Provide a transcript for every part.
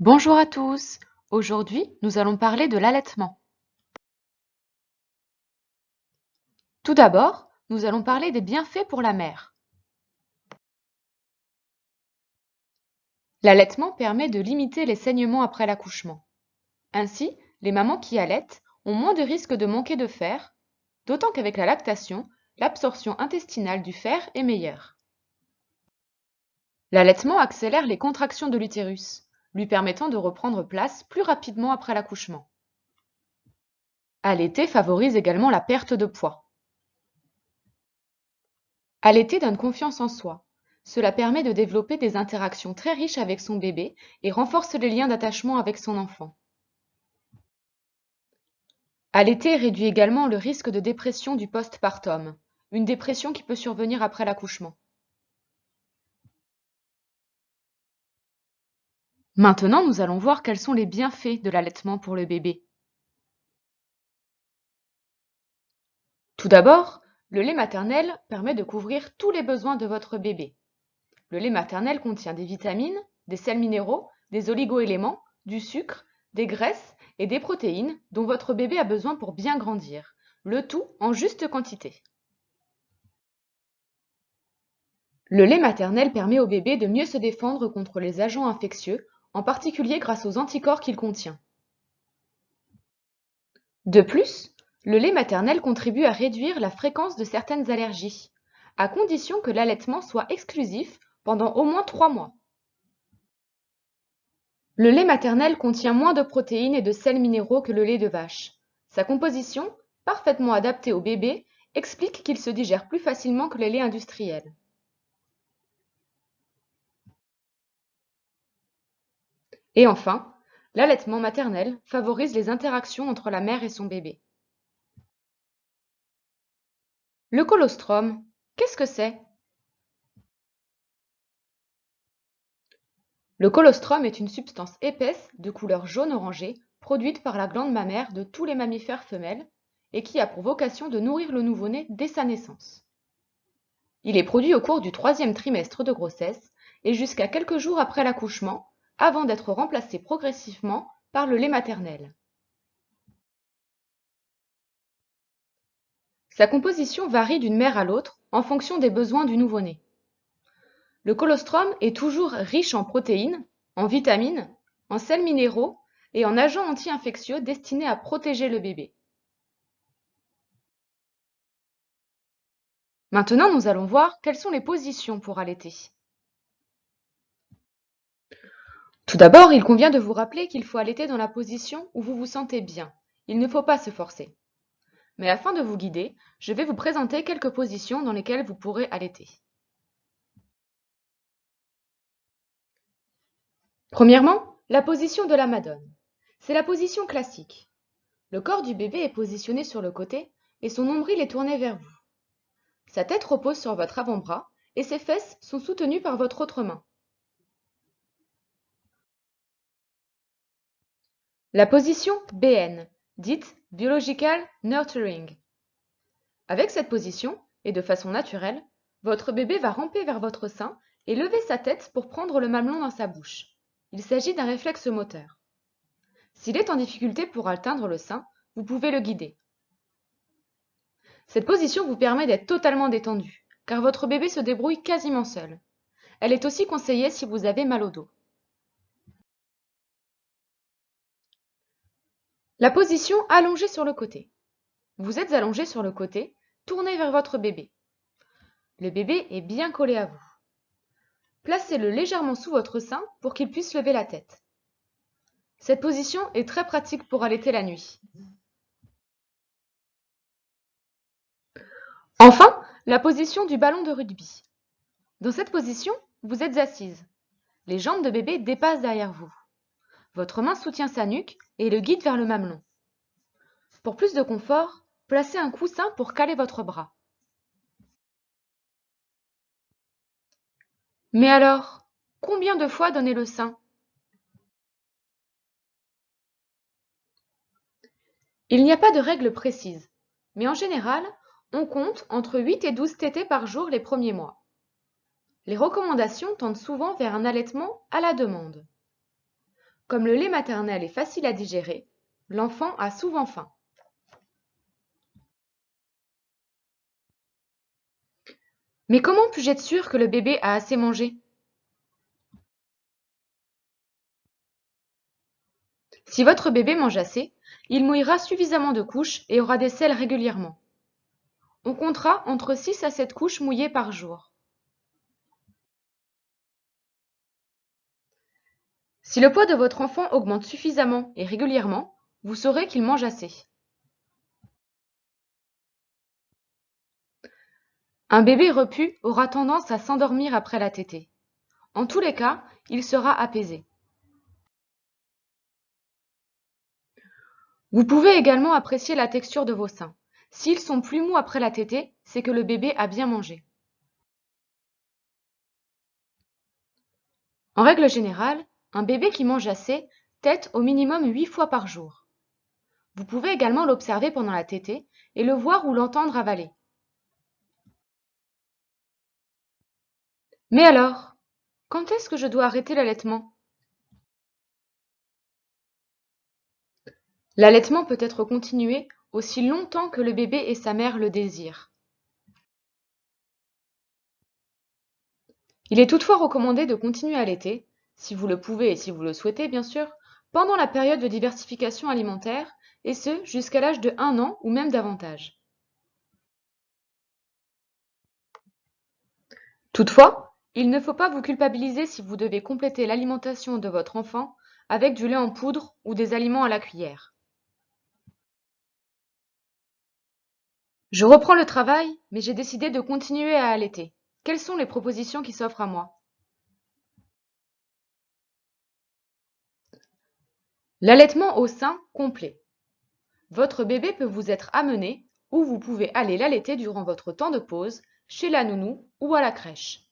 Bonjour à tous. Aujourd'hui, nous allons parler de l'allaitement. Tout d'abord, nous allons parler des bienfaits pour la mère. L'allaitement permet de limiter les saignements après l'accouchement. Ainsi, les mamans qui allaitent ont moins de risques de manquer de fer, d'autant qu'avec la lactation, l'absorption intestinale du fer est meilleure. L'allaitement accélère les contractions de l'utérus, lui permettant de reprendre place plus rapidement après l'accouchement. Allaiter favorise également la perte de poids. Allaiter donne confiance en soi. Cela permet de développer des interactions très riches avec son bébé et renforce les liens d'attachement avec son enfant. Allaiter réduit également le risque de dépression du postpartum, une dépression qui peut survenir après l'accouchement. Maintenant, nous allons voir quels sont les bienfaits de l'allaitement pour le bébé. Tout d'abord, le lait maternel permet de couvrir tous les besoins de votre bébé. Le lait maternel contient des vitamines, des sels minéraux, des oligo-éléments, du sucre, des graisses et des protéines dont votre bébé a besoin pour bien grandir, le tout en juste quantité. Le lait maternel permet au bébé de mieux se défendre contre les agents infectieux, en particulier grâce aux anticorps qu'il contient. De plus, le lait maternel contribue à réduire la fréquence de certaines allergies, à condition que l'allaitement soit exclusif pendant au moins 3 mois. Le lait maternel contient moins de protéines et de sels minéraux que le lait de vache. Sa composition, parfaitement adaptée au bébé, explique qu'il se digère plus facilement que les laits industriels. Et enfin, l'allaitement maternel favorise les interactions entre la mère et son bébé. Le colostrum, qu'est-ce que c'est? Le colostrum est une substance épaisse de couleur jaune-orangé produite par la glande mammaire de tous les mammifères femelles et qui a pour vocation de nourrir le nouveau-né dès sa naissance. Il est produit au cours du 3e trimestre de grossesse et jusqu'à quelques jours après l'accouchement, avant d'être remplacé progressivement par le lait maternel. Sa composition varie d'une mère à l'autre en fonction des besoins du nouveau-né. Le colostrum est toujours riche en protéines, en vitamines, en sels minéraux et en agents anti-infectieux destinés à protéger le bébé. Maintenant, nous allons voir quelles sont les positions pour allaiter. Tout d'abord, il convient de vous rappeler qu'il faut allaiter dans la position où vous vous sentez bien. Il ne faut pas se forcer. Mais afin de vous guider, je vais vous présenter quelques positions dans lesquelles vous pourrez allaiter. Premièrement, la position de la madone. C'est la position classique. Le corps du bébé est positionné sur le côté et son nombril est tourné vers vous. Sa tête repose sur votre avant-bras et ses fesses sont soutenues par votre autre main. La position BN, dite Biological Nurturing. Avec cette position, et de façon naturelle, votre bébé va ramper vers votre sein et lever sa tête pour prendre le mamelon dans sa bouche. Il s'agit d'un réflexe moteur. S'il est en difficulté pour atteindre le sein, vous pouvez le guider. Cette position vous permet d'être totalement détendu, car votre bébé se débrouille quasiment seul. Elle est aussi conseillée si vous avez mal au dos. La position allongée sur le côté. Vous êtes allongé sur le côté, tourné vers votre bébé. Le bébé est bien collé à vous. Placez-le légèrement sous votre sein pour qu'il puisse lever la tête. Cette position est très pratique pour allaiter la nuit. Enfin, la position du ballon de rugby. Dans cette position, vous êtes assise. Les jambes de bébé dépassent derrière vous. Votre main soutient sa nuque et le guide vers le mamelon. Pour plus de confort, placez un coussin pour caler votre bras. Mais alors, combien de fois donner le sein? Il n'y a pas de règle précise, mais en général, on compte entre 8 et 12 tétées par jour les premiers mois. Les recommandations tendent souvent vers un allaitement à la demande. Comme le lait maternel est facile à digérer, l'enfant a souvent faim. Mais comment puis-je être sûr que le bébé a assez mangé? Si votre bébé mange assez, il mouillera suffisamment de couches et aura des selles régulièrement. On comptera entre 6 à 7 couches mouillées par jour. Si le poids de votre enfant augmente suffisamment et régulièrement, vous saurez qu'il mange assez. Un bébé repu aura tendance à s'endormir après la tétée. En tous les cas, il sera apaisé. Vous pouvez également apprécier la texture de vos seins. S'ils sont plus mous après la tétée, c'est que le bébé a bien mangé. En règle générale, un bébé qui mange assez tète au minimum 8 fois par jour. Vous pouvez également l'observer pendant la tétée et le voir ou l'entendre avaler. Mais alors, quand est-ce que je dois arrêter l'allaitement? L'allaitement peut être continué aussi longtemps que le bébé et sa mère le désirent. Il est toutefois recommandé de continuer à allaiter, si vous le pouvez et si vous le souhaitez bien sûr, pendant la période de diversification alimentaire, et ce jusqu'à l'âge de 1 an ou même davantage. Toutefois, il ne faut pas vous culpabiliser si vous devez compléter l'alimentation de votre enfant avec du lait en poudre ou des aliments à la cuillère. Je reprends le travail, mais j'ai décidé de continuer à allaiter. Quelles sont les propositions qui s'offrent à moi? L'allaitement au sein complet. Votre bébé peut vous être amené ou vous pouvez aller l'allaiter durant votre temps de pause, chez la nounou ou à la crèche.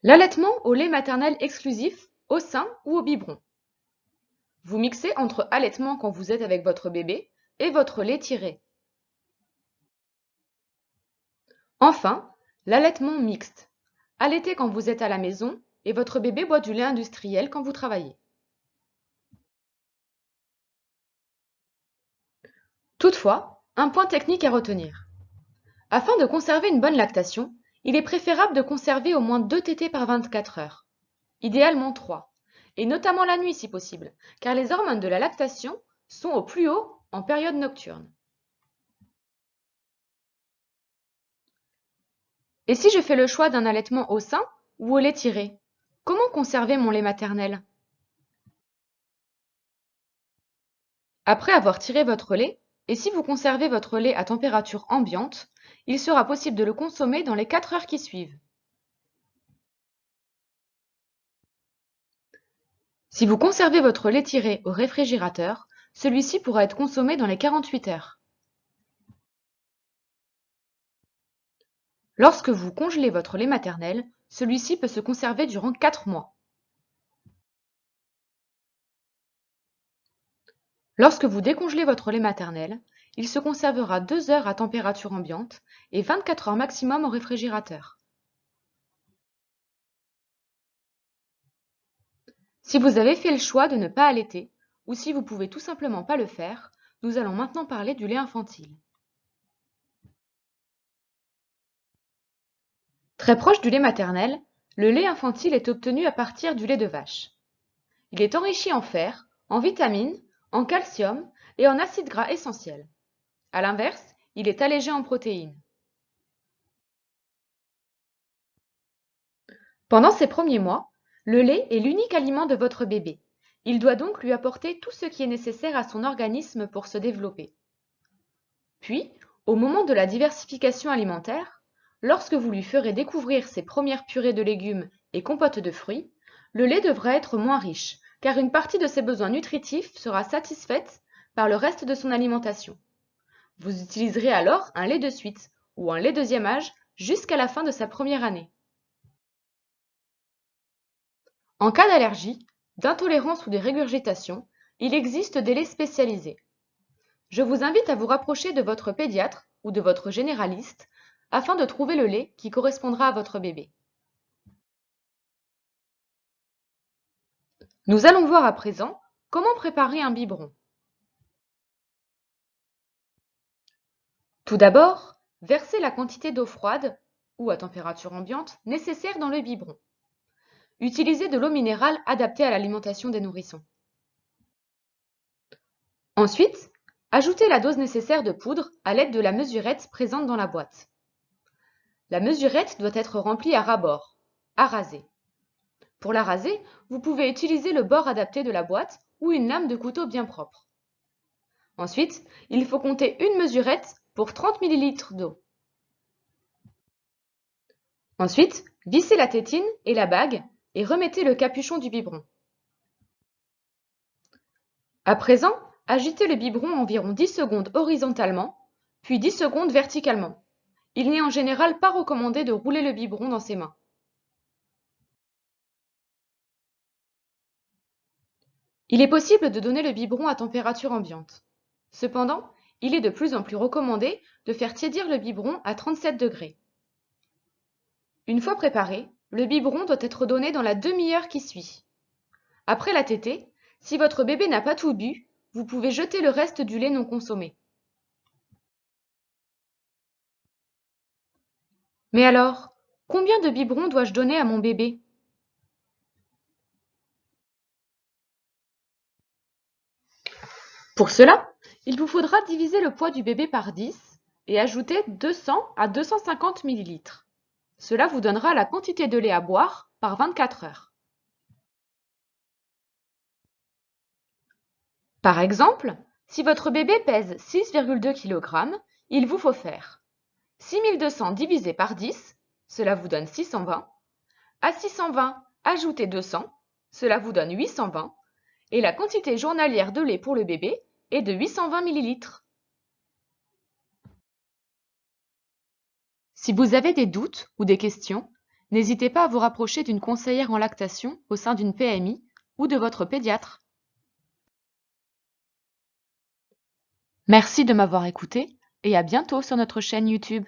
L'allaitement au lait maternel exclusif, au sein ou au biberon. Vous mixez entre allaitement quand vous êtes avec votre bébé et votre lait tiré. Enfin, l'allaitement mixte. Allaitez quand vous êtes à la maison et votre bébé boit du lait industriel quand vous travaillez. Toutefois, un point technique à retenir. Afin de conserver une bonne lactation, il est préférable de conserver au moins 2 tétées par 24 heures, idéalement 3, et notamment la nuit si possible, car les hormones de la lactation sont au plus haut en période nocturne. Et si je fais le choix d'un allaitement au sein ou au lait tiré, comment conserver mon lait maternel? Après avoir tiré votre lait, et si vous conservez votre lait à température ambiante, il sera possible de le consommer dans les 4 heures qui suivent. Si vous conservez votre lait tiré au réfrigérateur, celui-ci pourra être consommé dans les 48 heures. Lorsque vous congelez votre lait maternel, celui-ci peut se conserver durant 4 mois. Lorsque vous décongelez votre lait maternel, il se conservera 2 heures à température ambiante et 24 heures maximum au réfrigérateur. Si vous avez fait le choix de ne pas allaiter, ou si vous pouvez tout simplement pas le faire, nous allons maintenant parler du lait infantile. Très proche du lait maternel, le lait infantile est obtenu à partir du lait de vache. Il est enrichi en fer, en vitamines, en calcium et en acides gras essentiels. A l'inverse, il est allégé en protéines. Pendant ses premiers mois, le lait est l'unique aliment de votre bébé. Il doit donc lui apporter tout ce qui est nécessaire à son organisme pour se développer. Puis, au moment de la diversification alimentaire, lorsque vous lui ferez découvrir ses premières purées de légumes et compotes de fruits, le lait devra être moins riche, car une partie de ses besoins nutritifs sera satisfaite par le reste de son alimentation. Vous utiliserez alors un lait de suite ou un lait deuxième âge jusqu'à la fin de sa première année. En cas d'allergie, d'intolérance ou de régurgitation, il existe des laits spécialisés. Je vous invite à vous rapprocher de votre pédiatre ou de votre généraliste afin de trouver le lait qui correspondra à votre bébé. Nous allons voir à présent comment préparer un biberon. Tout d'abord, versez la quantité d'eau froide ou à température ambiante nécessaire dans le biberon. Utilisez de l'eau minérale adaptée à l'alimentation des nourrissons. Ensuite, ajoutez la dose nécessaire de poudre à l'aide de la mesurette présente dans la boîte. La mesurette doit être remplie à ras-bord, à raser. Pour la raser, vous pouvez utiliser le bord adapté de la boîte ou une lame de couteau bien propre. Ensuite, il faut compter une mesurette pour 30 ml d'eau. Ensuite, vissez la tétine et la bague et remettez le capuchon du biberon. À présent, agitez le biberon environ 10 secondes horizontalement, puis 10 secondes verticalement. Il n'est en général pas recommandé de rouler le biberon dans ses mains. Il est possible de donner le biberon à température ambiante. Cependant, il est de plus en plus recommandé de faire tiédir le biberon à 37 degrés. Une fois préparé, le biberon doit être donné dans la demi-heure qui suit. Après la tétée, si votre bébé n'a pas tout bu, vous pouvez jeter le reste du lait non consommé. Mais alors, combien de biberons dois-je donner à mon bébé? Pour cela, il vous faudra diviser le poids du bébé par 10 et ajouter 200 à 250 ml. Cela vous donnera la quantité de lait à boire par 24 heures. Par exemple, si votre bébé pèse 6,2 kg, il vous faut faire 6200 divisé par 10, cela vous donne 620. À 620, ajoutez 200, cela vous donne 820. Et la quantité journalière de lait pour le bébé est de 820 ml. Si vous avez des doutes ou des questions, n'hésitez pas à vous rapprocher d'une conseillère en lactation au sein d'une PMI ou de votre pédiatre. Merci de m'avoir écouté et à bientôt sur notre chaîne YouTube.